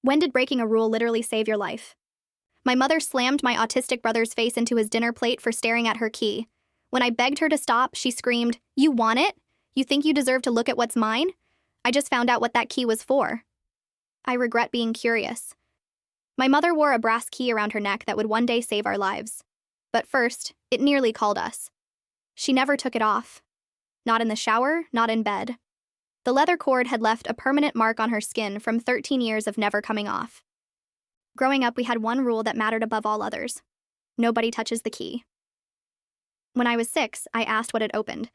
When did breaking a rule literally save your life? My mother slammed my autistic brother's face into his dinner plate for staring at her key. When I begged her to stop, she screamed, "You want it? You think you deserve to look at what's mine? I just found out what that key was for." I regret being curious. My mother wore a brass key around her neck that would one day save our lives. But first, it nearly called us. She never took it off. Not in the shower, not in bed. The leather cord had left a permanent mark on her skin from 13 years of never coming off. Growing up, we had one rule that mattered above all others. Nobody touches the key. When I was 6, I asked what it opened.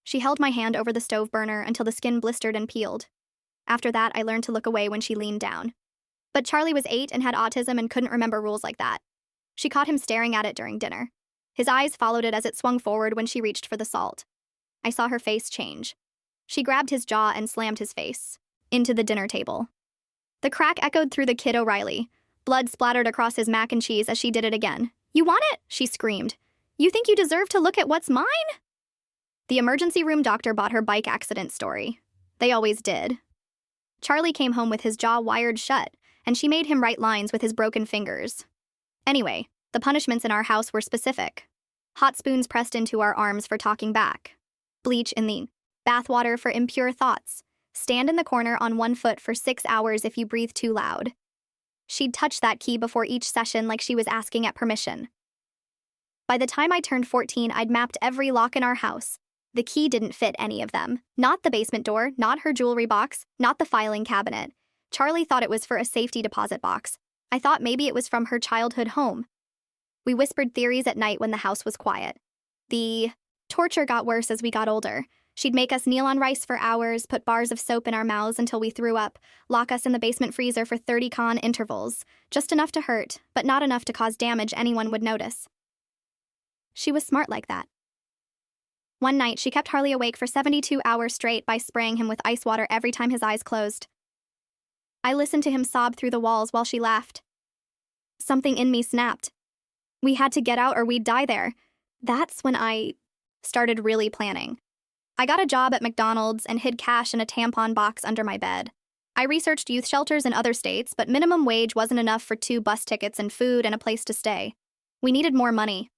She held my hand over the stove burner until the skin blistered and peeled. After that, I learned to look away when she leaned down. But Charlie was 8 and had autism and couldn't remember rules like that. She caught him staring at it during dinner. His eyes followed it as it swung forward when she reached for the salt. I saw her face change. She grabbed his jaw and slammed his face into the dinner table. The crack echoed through the kid O'Reilly. Blood splattered across his mac and cheese as she did it again. "You want it?" she screamed. "You think you deserve to look at what's mine?" The emergency room doctor bought her bike accident story. They always did. Charlie came home with his jaw wired shut, and she made him write lines with his broken fingers. Anyway, the punishments in our house were specific. Hot spoons pressed into our arms for talking back. Bleach in the bathwater for impure thoughts. Stand in the corner on one foot for 6 hours if you breathe too loud. She'd touch that key before each session like she was asking at permission. By the time I turned 14, I'd mapped every lock in our house. The key didn't fit any of them. Not the basement door, not her jewelry box, not the filing cabinet. Charlie thought it was for a safety deposit box. I thought maybe it was from her childhood home. We whispered theories at night when the house was quiet. The torture got worse as we got older. She'd make us kneel on rice for hours, put bars of soap in our mouths until we threw up, lock us in the basement freezer for 30-con intervals, just enough to hurt, but not enough to cause damage anyone would notice. She was smart like that. One night, she kept Harley awake for 72 hours straight by spraying him with ice water every time his eyes closed. I listened to him sob through the walls while she laughed. Something in me snapped. We had to get out or we'd die there. That's when I started really planning. I got a job at McDonald's and hid cash in a tampon box under my bed. I researched youth shelters in other states, but minimum wage wasn't enough for 2 bus tickets and food and a place to stay. We needed more money.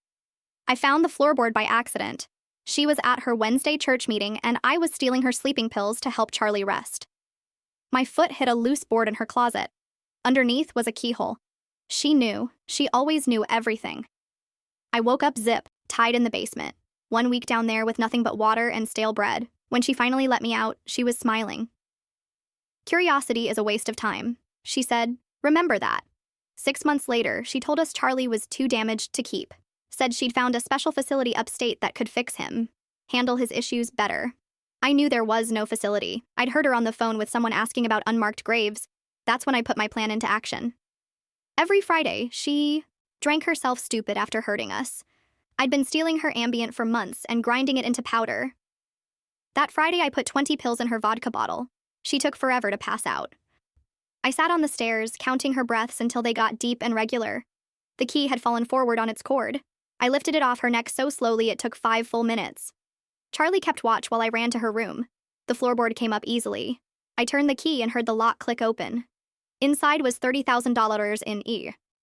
I found the floorboard by accident. She was at her Wednesday church meeting, and I was stealing her sleeping pills to help Charlie rest. My foot hit a loose board in her closet. Underneath was a keyhole. She knew. She always knew everything. I woke up zip, tied in the basement. 1 week down there with nothing but water and stale bread. When she finally let me out, she was smiling. "Curiosity is a waste of time," she said. "Remember that." 6 months later, she told us Charlie was too damaged to keep. Said she'd found a special facility upstate that could fix him, handle his issues better. I knew there was no facility. I'd heard her on the phone with someone asking about unmarked graves. That's when I put my plan into action. Every Friday, she drank herself stupid after hurting us. I'd been stealing her Ambient for months and grinding it into powder. That Friday, I put 20 pills in her vodka bottle. She took forever to pass out. I sat on the stairs, counting her breaths until they got deep and regular. The key had fallen forward on its cord. I lifted it off her neck so slowly it took 5 full minutes. Charlie kept watch while I ran to her room. The floorboard came up easily. I turned the key and heard the lock click open. Inside was $30,000 in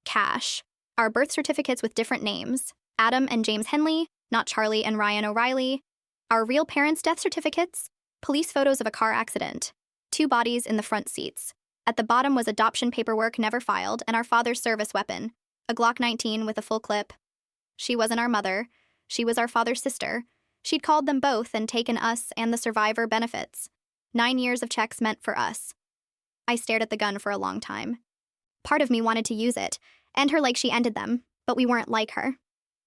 cash. Our birth certificates with different names. Adam and James Henley, not Charlie and Ryan O'Reilly. Our real parents' death certificates. Police photos of a car accident. 2 bodies in the front seats. At the bottom was adoption paperwork never filed and our father's service weapon, a Glock 19 with a full clip. She wasn't our mother. She was our father's sister. She'd called them both and taken us and the survivor benefits. 9 years of checks meant for us. I stared at the gun for a long time. Part of me wanted to use it, end her like she ended them, but we weren't like her.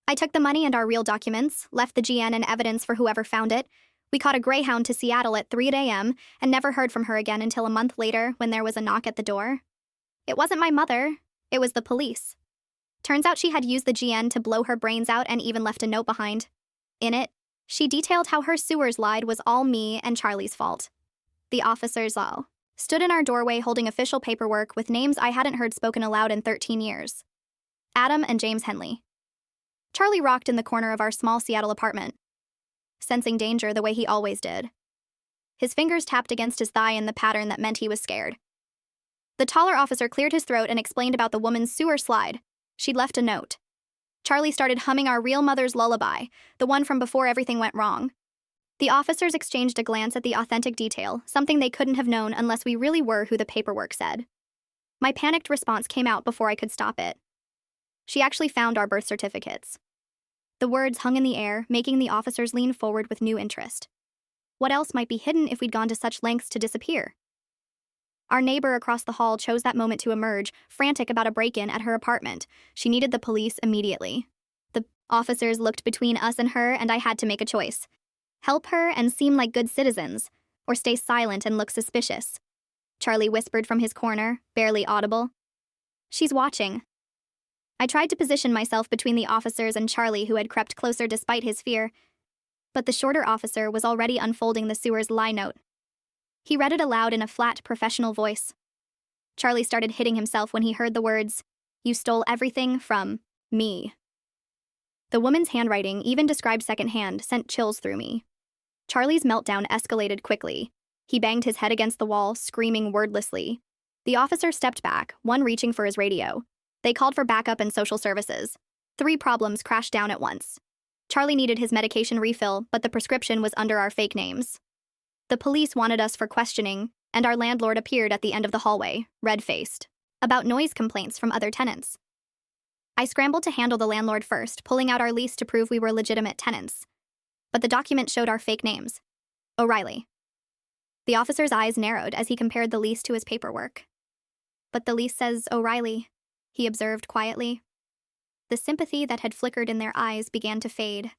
I took the money and our real documents, left the GN and evidence for whoever found it. We caught a Greyhound to Seattle at 3 a.m. and never heard from her again until a month later when there was a knock at the door. It wasn't my mother. It was the police. Turns out she had used the GN to blow her brains out and even left a note behind. In it, she detailed how her sewers lied was all me and Charlie's fault. The officers all stood in our doorway holding official paperwork with names I hadn't heard spoken aloud in 13 years. Adam and James Henley. Charlie rocked in the corner of our small Seattle apartment, sensing danger the way he always did. His fingers tapped against his thigh in the pattern that meant he was scared. The taller officer cleared his throat and explained about the woman's sewer slide. She'd left a note. Charlie started humming our real mother's lullaby, the one from before everything went wrong. The officers exchanged a glance at the authentic detail, something they couldn't have known unless we really were who the paperwork said. My panicked response came out before I could stop it. She actually found our birth certificates. The words hung in the air, making the officers lean forward with new interest. What else might be hidden if we'd gone to such lengths to disappear? Our neighbor across the hall chose that moment to emerge, frantic about a break-in at her apartment. She needed the police immediately. The officers looked between us and her, and I had to make a choice. Help her and seem like good citizens, or stay silent and look suspicious. Charlie whispered from his corner, barely audible. She's watching. I tried to position myself between the officers and Charlie, who had crept closer despite his fear, but the shorter officer was already unfolding the sewer's lie note. He read it aloud in a flat, professional voice. Charlie started hitting himself when he heard the words, "You stole everything from me." The woman's handwriting, even described secondhand, sent chills through me. Charlie's meltdown escalated quickly. He banged his head against the wall, screaming wordlessly. The officer stepped back, one reaching for his radio. They called for backup and social services. 3 problems crashed down at once. Charlie needed his medication refill, but the prescription was under our fake names. The police wanted us for questioning, and our landlord appeared at the end of the hallway, red-faced, about noise complaints from other tenants. I scrambled to handle the landlord first, pulling out our lease to prove we were legitimate tenants. But the document showed our fake names. O'Reilly. The officer's eyes narrowed as he compared the lease to his paperwork. "But the lease says O'Reilly," he observed quietly. The sympathy that had flickered in their eyes began to fade.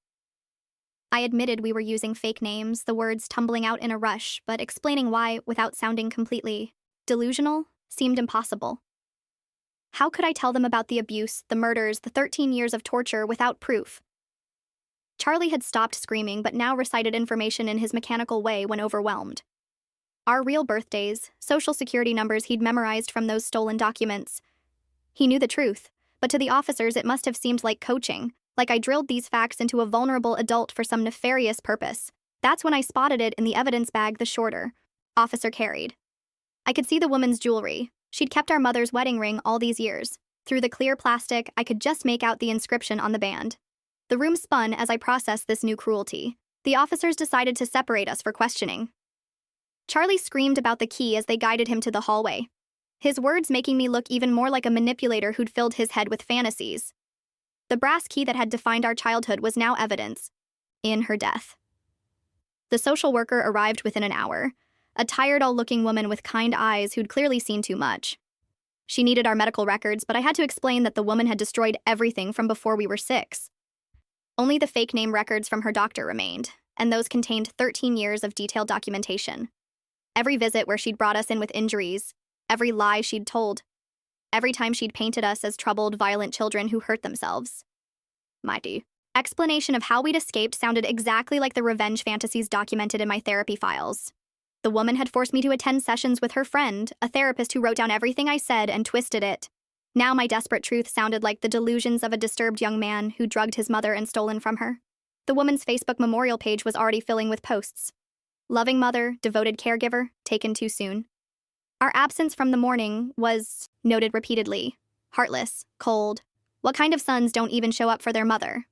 I admitted we were using fake names, the words tumbling out in a rush, but explaining why, without sounding completely delusional, seemed impossible. How could I tell them about the abuse, the murders, the 13 years of torture without proof? Charlie had stopped screaming but now recited information in his mechanical way when overwhelmed. Our real birthdays, social security numbers he'd memorized from those stolen documents. He knew the truth, but to the officers it must have seemed like coaching, like I drilled these facts into a vulnerable adult for some nefarious purpose. That's when I spotted it in the evidence bag the shorter officer carried. I could see the woman's jewelry. She'd kept our mother's wedding ring all these years. Through the clear plastic, I could just make out the inscription on the band. The room spun as I processed this new cruelty. The officers decided to separate us for questioning. Charlie screamed about the key as they guided him to the hallway, his words making me look even more like a manipulator who'd filled his head with fantasies. The brass key that had defined our childhood was now evidence in her death. The social worker arrived within an hour, a tired-all-looking woman with kind eyes who'd clearly seen too much. She needed our medical records, but I had to explain that the woman had destroyed everything from before we were 6. Only the fake name records from her doctor remained, and those contained 13 years of detailed documentation. Every visit where she'd brought us in with injuries, every lie she'd told, every time she'd painted us as troubled, violent children who hurt themselves. Mighty. Explanation of how we'd escaped sounded exactly like the revenge fantasies documented in my therapy files. The woman had forced me to attend sessions with her friend, a therapist who wrote down everything I said and twisted it. Now my desperate truth sounded like the delusions of a disturbed young man who drugged his mother and stolen from her. The woman's Facebook memorial page was already filling with posts. Loving mother, devoted caregiver, taken too soon. Our absence from the morning was noted repeatedly. Heartless, cold. What kind of sons don't even show up for their mother?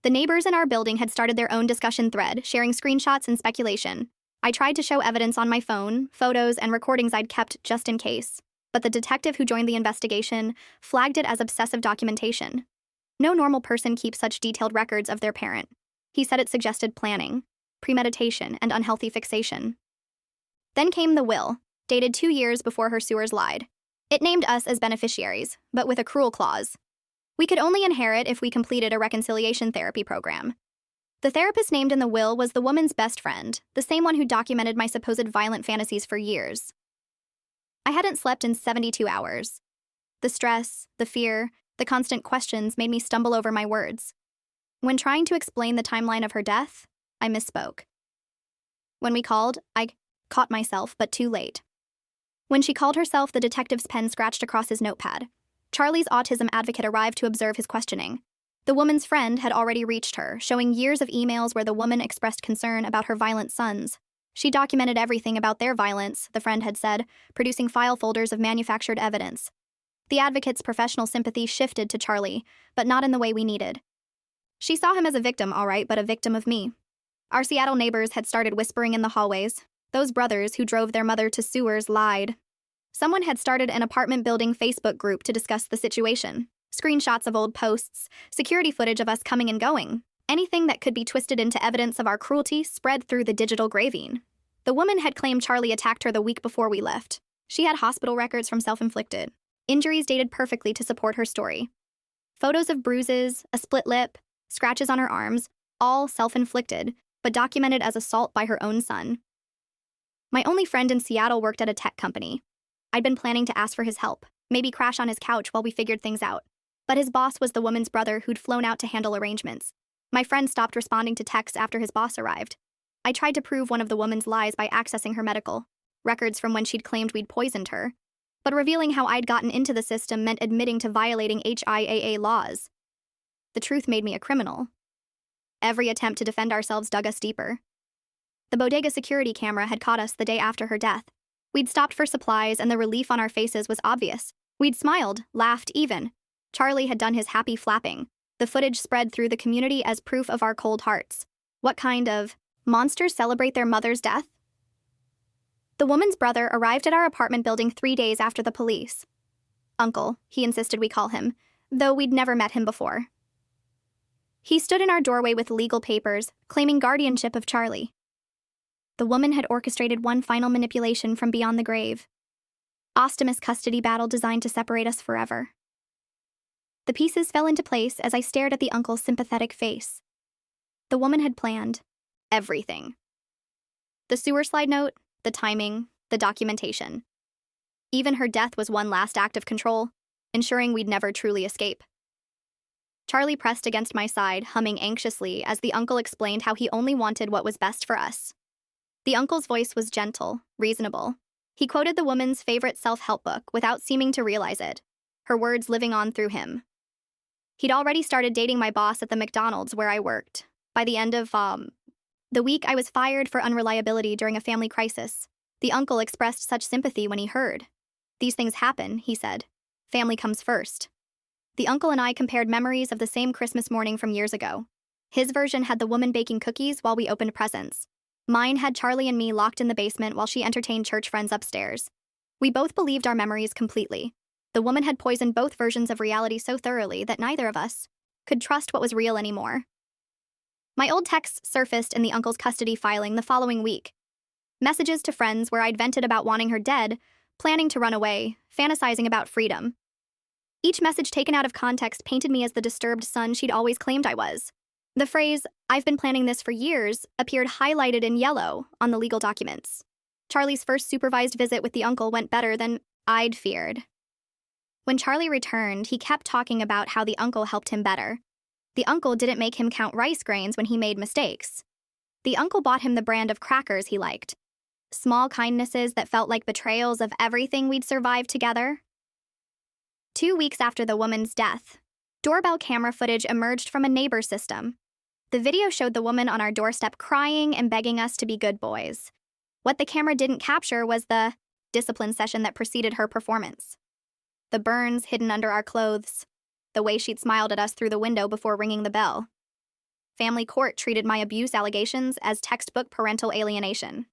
The neighbors in our building had started their own discussion thread, sharing screenshots and speculation. I tried to show evidence on my phone, photos and recordings I'd kept just in case, but the detective who joined the investigation flagged it as obsessive documentation. No normal person keeps such detailed records of their parent. He said it suggested planning, premeditation, and unhealthy fixation. Then came the will, dated 2 years before her sewers lied. It named us as beneficiaries, but with a cruel clause. We could only inherit if we completed a reconciliation therapy program. The therapist named in the will was the woman's best friend, the same one who documented my supposed violent fantasies for years. I hadn't slept in 72 hours. The stress, the fear, the constant questions made me stumble over my words. When trying to explain the timeline of her death, I misspoke. When we called, I caught myself, but too late. When she called herself, the detective's pen scratched across his notepad. Charlie's autism advocate arrived to observe his questioning. The woman's friend had already reached her, showing years of emails where the woman expressed concern about her violent sons. She documented everything about their violence, the friend had said, producing file folders of manufactured evidence. The advocate's professional sympathy shifted to Charlie, but not in the way we needed. She saw him as a victim, all right, but a victim of me. Our Seattle neighbors had started whispering in the hallways. Those brothers who drove their mother to sewers lied. Someone had started an apartment building Facebook group to discuss the situation. Screenshots of old posts, security footage of us coming and going. Anything that could be twisted into evidence of our cruelty spread through the digital gravine. The woman had claimed Charlie attacked her the week before we left. She had hospital records from self-inflicted. Injuries dated perfectly to support her story. Photos of bruises, a split lip, scratches on her arms, all self-inflicted, but documented as assault by her own son. My only friend in Seattle worked at a tech company. I'd been planning to ask for his help, maybe crash on his couch while we figured things out. But his boss was the woman's brother who'd flown out to handle arrangements. My friend stopped responding to texts after his boss arrived. I tried to prove one of the woman's lies by accessing her medical records from when she'd claimed we'd poisoned her. But revealing how I'd gotten into the system meant admitting to violating HIAA laws. The truth made me a criminal. Every attempt to defend ourselves dug us deeper. The bodega security camera had caught us the day after her death. We'd stopped for supplies and the relief on our faces was obvious. We'd smiled, laughed even. Charlie had done his happy flapping. The footage spread through the community as proof of our cold hearts. What kind of monsters celebrate their mother's death? The woman's brother arrived at our apartment building 3 days after the police. Uncle, he insisted we call him, though we'd never met him before. He stood in our doorway with legal papers, claiming guardianship of Charlie. The woman had orchestrated one final manipulation from beyond the grave. Ostimus custody battle designed to separate us forever. The pieces fell into place as I stared at the uncle's sympathetic face. The woman had planned everything. The sewer slide note, the timing, the documentation. Even her death was one last act of control, ensuring we'd never truly escape. Charlie pressed against my side, humming anxiously as the uncle explained how he only wanted what was best for us. The uncle's voice was gentle, reasonable. He quoted the woman's favorite self-help book without seeming to realize it, her words living on through him. He'd already started dating my boss at the McDonald's where I worked. By the end of, the week, I was fired for unreliability during a family crisis. The uncle expressed such sympathy when he heard. These things happen, he said. Family comes first. The uncle and I compared memories of the same Christmas morning from years ago. His version had the woman baking cookies while we opened presents. Mine had Charlie and me locked in the basement while she entertained church friends upstairs. We both believed our memories completely. The woman had poisoned both versions of reality so thoroughly that neither of us could trust what was real anymore. My old texts surfaced in the uncle's custody filing the following week. Messages to friends where I'd vented about wanting her dead, planning to run away, fantasizing about freedom. Each message taken out of context painted me as the disturbed son she'd always claimed I was. The phrase, "I've been planning this for years," appeared highlighted in yellow on the legal documents. Charlie's first supervised visit with the uncle went better than I'd feared. When Charlie returned, he kept talking about how the uncle helped him better. The uncle didn't make him count rice grains when he made mistakes. The uncle bought him the brand of crackers he liked. Small kindnesses that felt like betrayals of everything we'd survived together. 2 weeks after the woman's death, doorbell camera footage emerged from a neighbor's system. The video showed the woman on our doorstep crying and begging us to be good boys. What the camera didn't capture was the discipline session that preceded her performance. The burns hidden under our clothes. The way she'd smiled at us through the window before ringing the bell. Family court treated my abuse allegations as textbook parental alienation.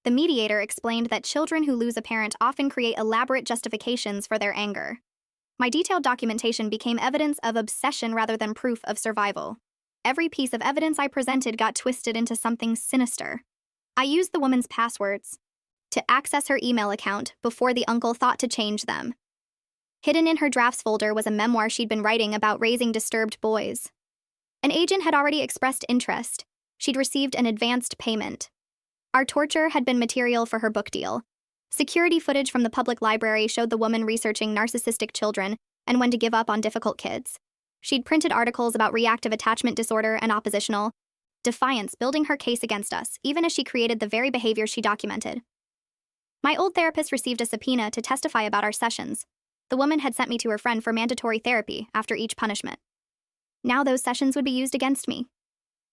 The mediator explained that children who lose a parent often create elaborate justifications for their anger. My detailed documentation became evidence of obsession rather than proof of survival. Every piece of evidence I presented got twisted into something sinister. I used the woman's passwords to access her email account before the uncle thought to change them. Hidden in her drafts folder was a memoir she'd been writing about raising disturbed boys. An agent had already expressed interest. She'd received an advanced payment. Our torture had been material for her book deal. Security footage from the public library showed the woman researching narcissistic children and when to give up on difficult kids. She'd printed articles about reactive attachment disorder and oppositional defiance, building her case against us, even as she created the very behavior she documented. My old therapist received a subpoena to testify about our sessions. The woman had sent me to her friend for mandatory therapy after each punishment. Now those sessions would be used against me.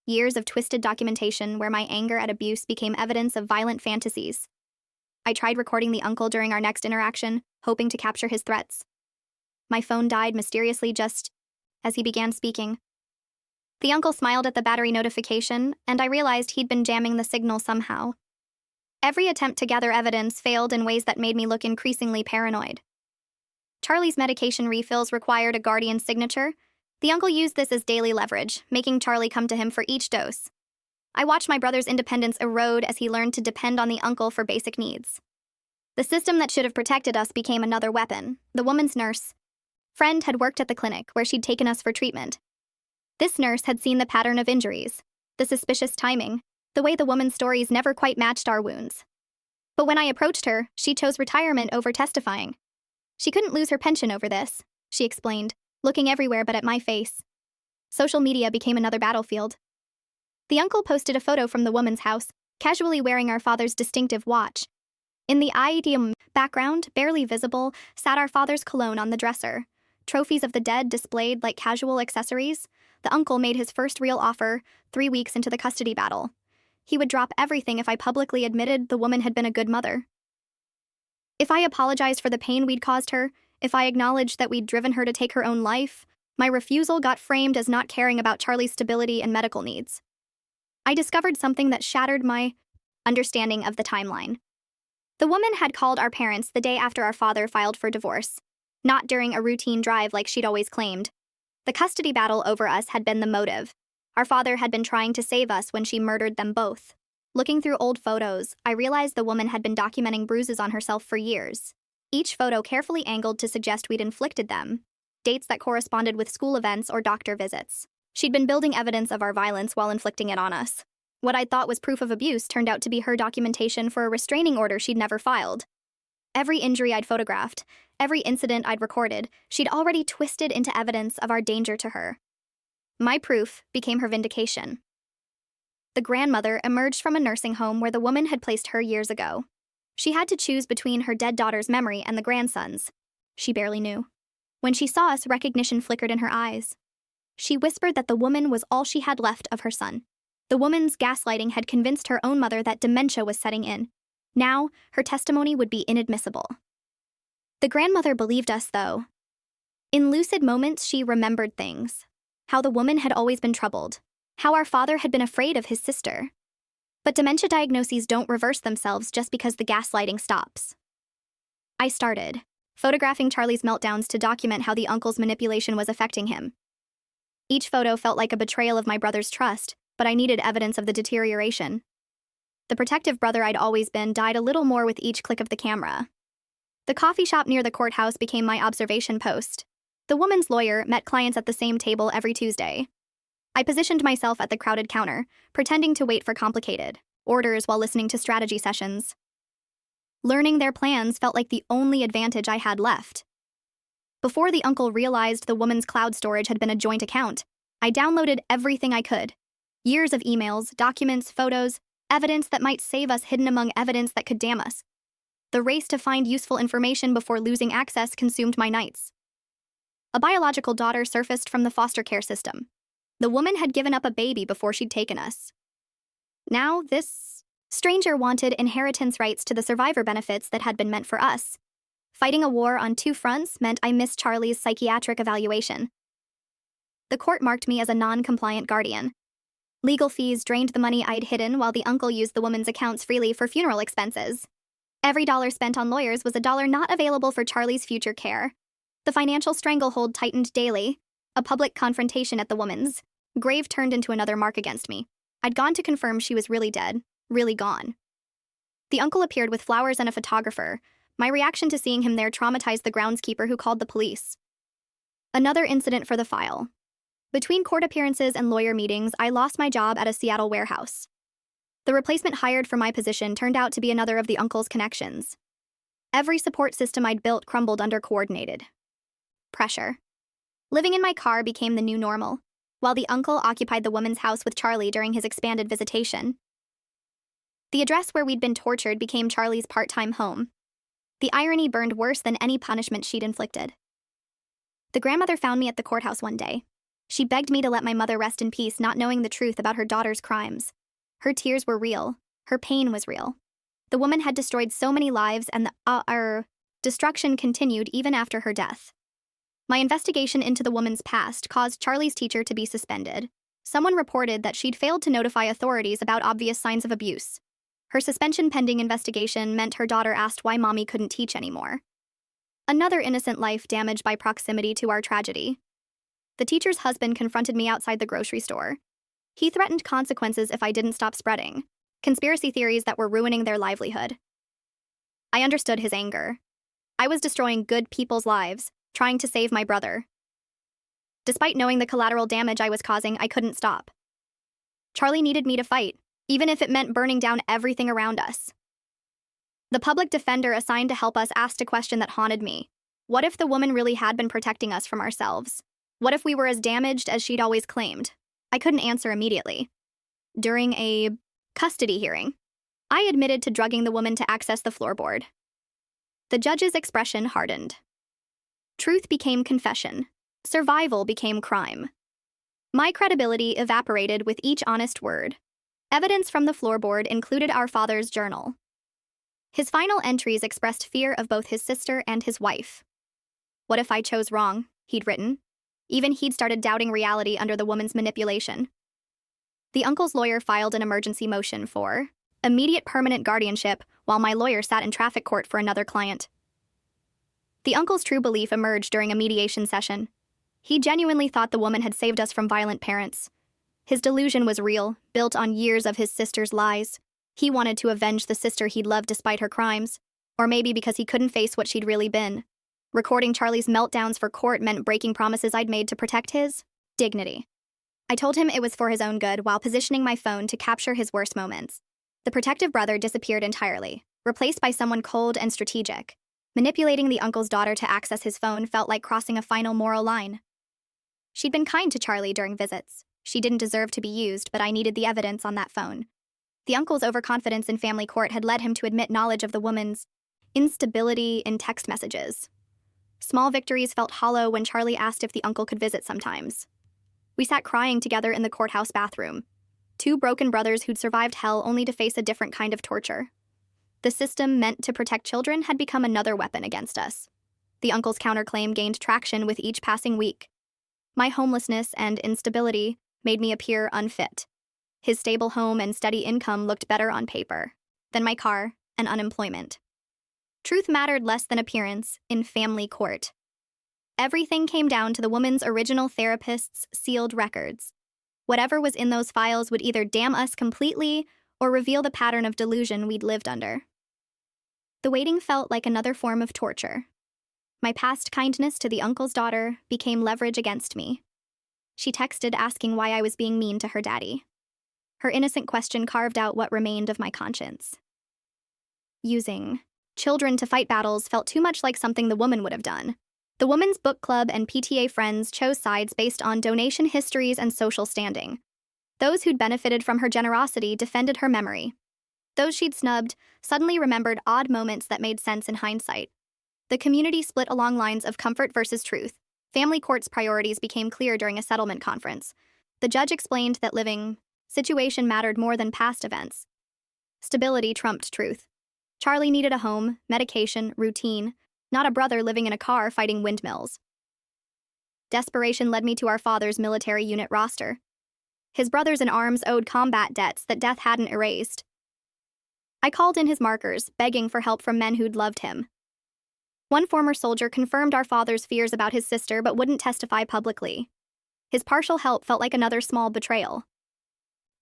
Years of twisted documentation where my anger at abuse became evidence of violent fantasies. I tried recording the uncle during our next interaction, hoping to capture his threats. My phone died mysteriously just as he began speaking. The uncle smiled at the battery notification, and I realized he'd been jamming the signal somehow. Every attempt to gather evidence failed in ways that made me look increasingly paranoid. Charlie's medication refills required a guardian's signature. The uncle used this as daily leverage, making Charlie come to him for each dose. I watched my brother's independence erode as he learned to depend on the uncle for basic needs. The system that should have protected us became another weapon. The woman's nurse friend had worked at the clinic where she'd taken us for treatment. This nurse had seen the pattern of injuries, the suspicious timing, the way the woman's stories never quite matched our wounds. But when I approached her, she chose retirement over testifying. She couldn't lose her pension over this, she explained, looking everywhere but at my face. Social media became another battlefield. The uncle posted a photo from the woman's house, casually wearing our father's distinctive watch. In the IDM background, barely visible, sat our father's cologne on the dresser. Trophies of the dead displayed like casual accessories. The uncle made his first real offer 3 weeks into the custody battle. He would drop everything if I publicly admitted the woman had been a good mother. If I apologized for the pain we'd caused her, if I acknowledged that we'd driven her to take her own life, my refusal got framed as not caring about Charlie's stability and medical needs. I discovered something that shattered my understanding of the timeline. The woman had called our parents the day after our father filed for divorce, not during a routine drive like she'd always claimed. The custody battle over us had been the motive. Our father had been trying to save us when she murdered them both. Looking through old photos, I realized the woman had been documenting bruises on herself for years. Each photo carefully angled to suggest we'd inflicted them, dates that corresponded with school events or doctor visits. She'd been building evidence of our violence while inflicting it on us. What I thought was proof of abuse turned out to be her documentation for a restraining order she'd never filed. Every injury I'd photographed, every incident I'd recorded, she'd already twisted into evidence of our danger to her. My proof became her vindication. The grandmother emerged from a nursing home where the woman had placed her years ago. She had to choose between her dead daughter's memory and the grandson's. She barely knew. When she saw us, recognition flickered in her eyes. She whispered that the woman was all she had left of her son. The woman's gaslighting had convinced her own mother that dementia was setting in. Now, her testimony would be inadmissible. The grandmother believed us, though. In lucid moments, she remembered things. How the woman had always been troubled. How our father had been afraid of his sister. But dementia diagnoses don't reverse themselves just because the gaslighting stops. I started photographing Charlie's meltdowns to document how the uncle's manipulation was affecting him. Each photo felt like a betrayal of my brother's trust, but I needed evidence of the deterioration. The protective brother I'd always been died a little more with each click of the camera. The coffee shop near the courthouse became my observation post. The woman's lawyer met clients at the same table every Tuesday. I positioned myself at the crowded counter, pretending to wait for complicated orders while listening to strategy sessions. Learning their plans felt like the only advantage I had left. Before the uncle realized the woman's cloud storage had been a joint account, I downloaded everything I could. Years of emails, documents, photos, evidence that might save us hidden among evidence that could damn us. The race to find useful information before losing access consumed my nights. A biological daughter surfaced from the foster care system. The woman had given up a baby before she'd taken us. Now, this stranger wanted inheritance rights to the survivor benefits that had been meant for us. Fighting a war on 2 fronts meant I missed Charlie's psychiatric evaluation. The court marked me as a non-compliant guardian. Legal fees drained the money I'd hidden while the uncle used the woman's accounts freely for funeral expenses. Every dollar spent on lawyers was a dollar not available for Charlie's future care. The financial stranglehold tightened daily. A public confrontation at the woman's grave turned into another mark against me. I'd gone to confirm she was really dead, really gone. The uncle appeared with flowers and a photographer. My reaction to seeing him there traumatized the groundskeeper who called the police. Another incident for the file. Between court appearances and lawyer meetings, I lost my job at a Seattle warehouse. The replacement hired for my position turned out to be another of the uncle's connections. Every support system I'd built crumbled under coordinated pressure. Living in my car became the new normal, while the uncle occupied the woman's house with Charlie during his expanded visitation. The address where we'd been tortured became Charlie's part-time home. The irony burned worse than any punishment she'd inflicted. The grandmother found me at the courthouse one day. She begged me to let my mother rest in peace, not knowing the truth about her daughter's crimes. Her tears were real. Her pain was real. The woman had destroyed so many lives, and the destruction continued even after her death. My investigation into the woman's past caused Charlie's teacher to be suspended. Someone reported that she'd failed to notify authorities about obvious signs of abuse. Her suspension pending investigation meant her daughter asked why mommy couldn't teach anymore. Another innocent life damaged by proximity to our tragedy. The teacher's husband confronted me outside the grocery store. He threatened consequences if I didn't stop spreading conspiracy theories that were ruining their livelihood. I understood his anger. I was destroying good people's lives, trying to save my brother. Despite knowing the collateral damage I was causing, I couldn't stop. Charlie needed me to fight, even if it meant burning down everything around us. The public defender assigned to help us asked a question that haunted me. What if the woman really had been protecting us from ourselves? What if we were as damaged as she'd always claimed? I couldn't answer immediately. During a custody hearing, I admitted to drugging the woman to access the floorboard. The judge's expression hardened. Truth became confession. Survival became crime. My credibility evaporated with each honest word. Evidence from the floorboard included our father's journal. His final entries expressed fear of both his sister and his wife. What if I chose wrong? He'd written. Even he'd started doubting reality under the woman's manipulation. The uncle's lawyer filed an emergency motion for immediate permanent guardianship while my lawyer sat in traffic court for another client. The uncle's true belief emerged during a mediation session. He genuinely thought the woman had saved us from violent parents. His delusion was real, built on years of his sister's lies. He wanted to avenge the sister he'd loved despite her crimes, or maybe because he couldn't face what she'd really been. Recording Charlie's meltdowns for court meant breaking promises I'd made to protect his dignity. I told him it was for his own good while positioning my phone to capture his worst moments. The protective brother disappeared entirely, replaced by someone cold and strategic. Manipulating the uncle's daughter to access his phone felt like crossing a final moral line. She'd been kind to Charlie during visits. She didn't deserve to be used, but I needed the evidence on that phone. The uncle's overconfidence in family court had led him to admit knowledge of the woman's instability in text messages. Small victories felt hollow when Charlie asked if the uncle could visit sometimes. We sat crying together in the courthouse bathroom. Two broken brothers who'd survived hell only to face a different kind of torture. The system meant to protect children had become another weapon against us. The uncle's counterclaim gained traction with each passing week. My homelessness and instability made me appear unfit. His stable home and steady income looked better on paper than my car and unemployment. Truth mattered less than appearance in family court. Everything came down to the woman's original therapist's sealed records. Whatever was in those files would either damn us completely or reveal the pattern of delusion we'd lived under. The waiting felt like another form of torture. My past kindness to the uncle's daughter became leverage against me. She texted asking why I was being mean to her daddy. Her innocent question carved out what remained of my conscience. Using children to fight battles felt too much like something the woman would have done. The woman's book club and PTA friends chose sides based on donation histories and social standing. Those who'd benefited from her generosity defended her memory. Those she'd snubbed suddenly remembered odd moments that made sense in hindsight. The community split along lines of comfort versus truth. Family court's priorities became clear during a settlement conference. The judge explained that living situation mattered more than past events. Stability trumped truth. Charlie needed a home, medication, routine, not a brother living in a car fighting windmills. Desperation led me to our father's military unit roster. His brothers in arms owed combat debts that death hadn't erased. I called in his markers, begging for help from men who'd loved him. One former soldier confirmed our father's fears about his sister but wouldn't testify publicly. His partial help felt like another small betrayal.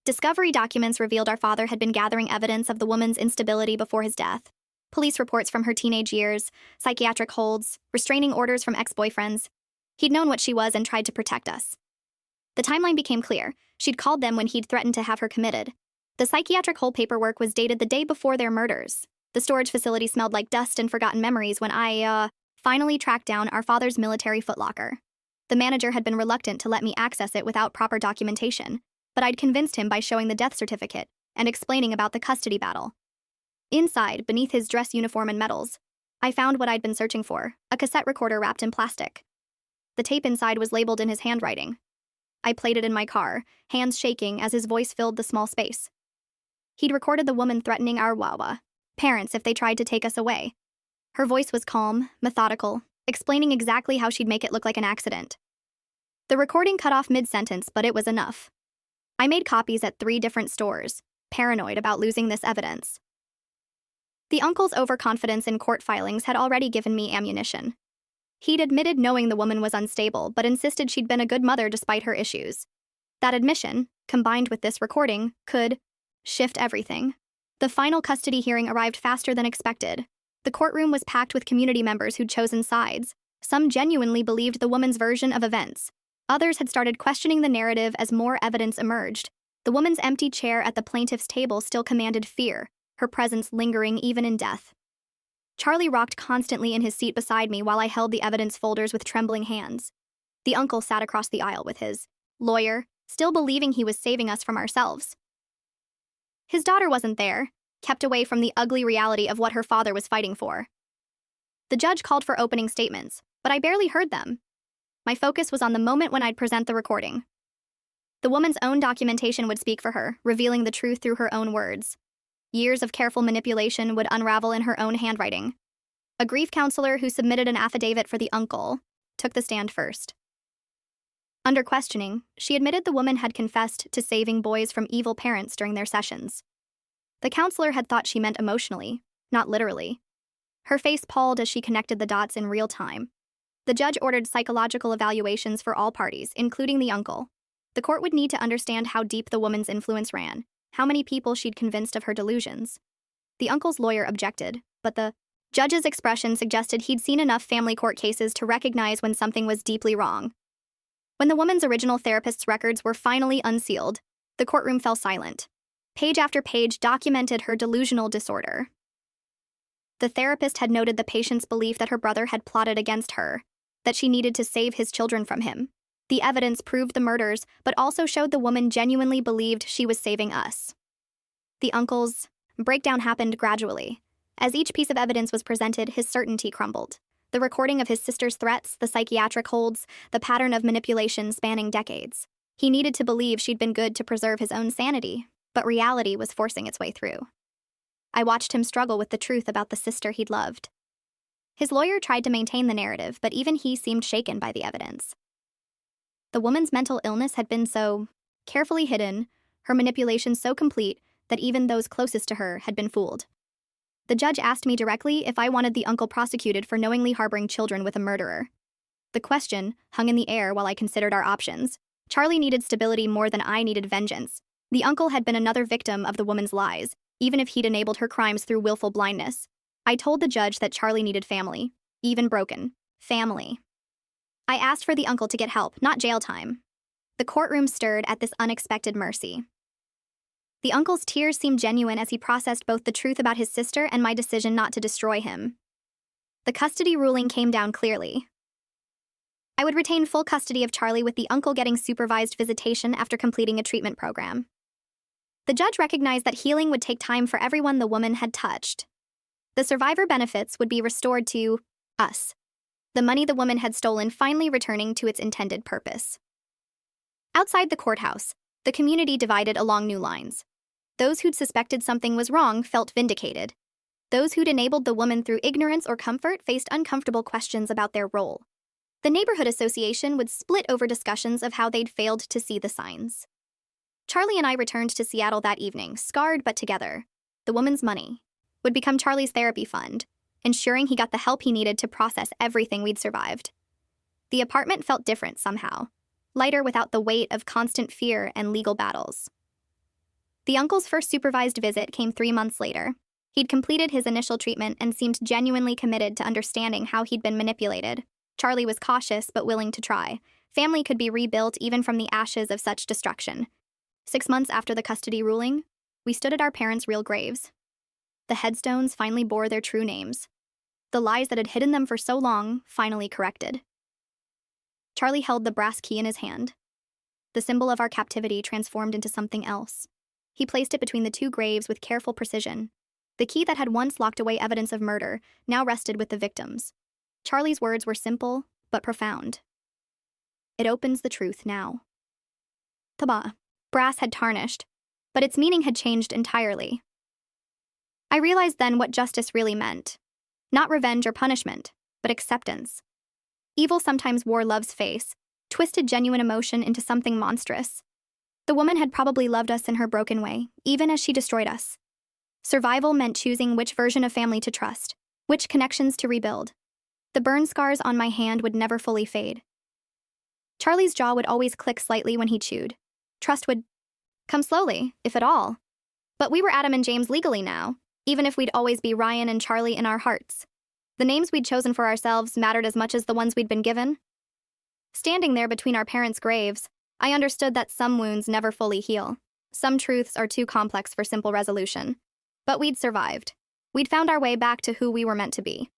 Discovery documents revealed our father had been gathering evidence of the woman's instability before his death. Police reports from her teenage years, psychiatric holds, restraining orders from ex-boyfriends. He'd known what she was and tried to protect us. The timeline became clear. She'd called them when he'd threatened to have her committed. The psychiatric hold paperwork was dated the day before their murders. The storage facility smelled like dust and forgotten memories when I, finally tracked down our father's military footlocker. The manager had been reluctant to let me access it without proper documentation, but I'd convinced him by showing the death certificate and explaining about the custody battle. Inside, beneath his dress uniform and medals, I found what I'd been searching for, a cassette recorder wrapped in plastic. The tape inside was labeled in his handwriting. I played it in my car, hands shaking as his voice filled the small space. He'd recorded the woman threatening our Wawa parents if they tried to take us away. Her voice was calm, methodical, explaining exactly how she'd make it look like an accident. The recording cut off mid-sentence, but it was enough. I made copies at 3 different stores, paranoid about losing this evidence. The uncle's overconfidence in court filings had already given me ammunition. He'd admitted knowing the woman was unstable, but insisted she'd been a good mother despite her issues. That admission, combined with this recording, could shift everything. The final custody hearing arrived faster than expected. The courtroom was packed with community members who'd chosen sides. Some genuinely believed the woman's version of events. Others had started questioning the narrative as more evidence emerged. The woman's empty chair at the plaintiff's table still commanded fear, her presence lingering even in death. Charlie rocked constantly in his seat beside me while I held the evidence folders with trembling hands. The uncle sat across the aisle with his lawyer, still believing he was saving us from ourselves. His daughter wasn't there, kept away from the ugly reality of what her father was fighting for. The judge called for opening statements, but I barely heard them. My focus was on the moment when I'd present the recording. The woman's own documentation would speak for her, revealing the truth through her own words. Years of careful manipulation would unravel in her own handwriting. A grief counselor who submitted an affidavit for the uncle took the stand first. Under questioning, she admitted the woman had confessed to saving boys from evil parents during their sessions. The counselor had thought she meant emotionally, not literally. Her face palled as she connected the dots in real time. The judge ordered psychological evaluations for all parties, including the uncle. The court would need to understand how deep the woman's influence ran, how many people she'd convinced of her delusions. The uncle's lawyer objected, but the judge's expression suggested he'd seen enough family court cases to recognize when something was deeply wrong. When the woman's original therapist's records were finally unsealed, the courtroom fell silent. Page after page documented her delusional disorder. The therapist had noted the patient's belief that her brother had plotted against her, that she needed to save his children from him. The evidence proved the murders, but also showed the woman genuinely believed she was saving us. The uncle's breakdown happened gradually. As each piece of evidence was presented, his certainty crumbled. The recording of his sister's threats, the psychiatric holds, the pattern of manipulation spanning decades. He needed to believe she'd been good to preserve his own sanity, but reality was forcing its way through. I watched him struggle with the truth about the sister he'd loved. His lawyer tried to maintain the narrative, but even he seemed shaken by the evidence. The woman's mental illness had been so carefully hidden, her manipulation so complete, that even those closest to her had been fooled. The judge asked me directly if I wanted the uncle prosecuted for knowingly harboring children with a murderer. The question hung in the air while I considered our options. Charlie needed stability more than I needed vengeance. The uncle had been another victim of the woman's lies, even if he'd enabled her crimes through willful blindness. I told the judge that Charlie needed family, even broken family. I asked for the uncle to get help, not jail time. The courtroom stirred at this unexpected mercy. The uncle's tears seemed genuine as he processed both the truth about his sister and my decision not to destroy him. The custody ruling came down clearly. I would retain full custody of Charlie, with the uncle getting supervised visitation after completing a treatment program. The judge recognized that healing would take time for everyone the woman had touched. The survivor benefits would be restored to us, the money the woman had stolen finally returning to its intended purpose. Outside the courthouse, the community divided along new lines. Those who'd suspected something was wrong felt vindicated. Those who'd enabled the woman through ignorance or comfort faced uncomfortable questions about their role. The neighborhood association would split over discussions of how they'd failed to see the signs. Charlie and I returned to Seattle that evening, scarred but together. The woman's money would become Charlie's therapy fund, ensuring he got the help he needed to process everything we'd survived. The apartment felt different somehow, lighter without the weight of constant fear and legal battles. The uncle's first supervised visit came 3 months later. He'd completed his initial treatment and seemed genuinely committed to understanding how he'd been manipulated. Charlie was cautious but willing to try. Family could be rebuilt even from the ashes of such destruction. 6 months after the custody ruling, we stood at our parents' real graves. The headstones finally bore their true names. The lies that had hidden them for so long finally corrected. Charlie held the brass key in his hand. The symbol of our captivity transformed into something else. He placed it between the 2 graves with careful precision. The key that had once locked away evidence of murder now rested with the victims. Charlie's words were simple but profound. It opens the truth now. Taba. Brass had tarnished, but its meaning had changed entirely. I realized then what justice really meant. Not revenge or punishment, but acceptance. Evil sometimes wore love's face, twisted genuine emotion into something monstrous. The woman had probably loved us in her broken way, even as she destroyed us. Survival meant choosing which version of family to trust, which connections to rebuild. The burn scars on my hand would never fully fade. Charlie's jaw would always click slightly when he chewed. Trust would come slowly, if at all. But we were Adam and James legally now, even if we'd always be Ryan and Charlie in our hearts. The names we'd chosen for ourselves mattered as much as the ones we'd been given. Standing there between our parents' graves, I understood that some wounds never fully heal. Some truths are too complex for simple resolution. But we'd survived. We'd found our way back to who we were meant to be.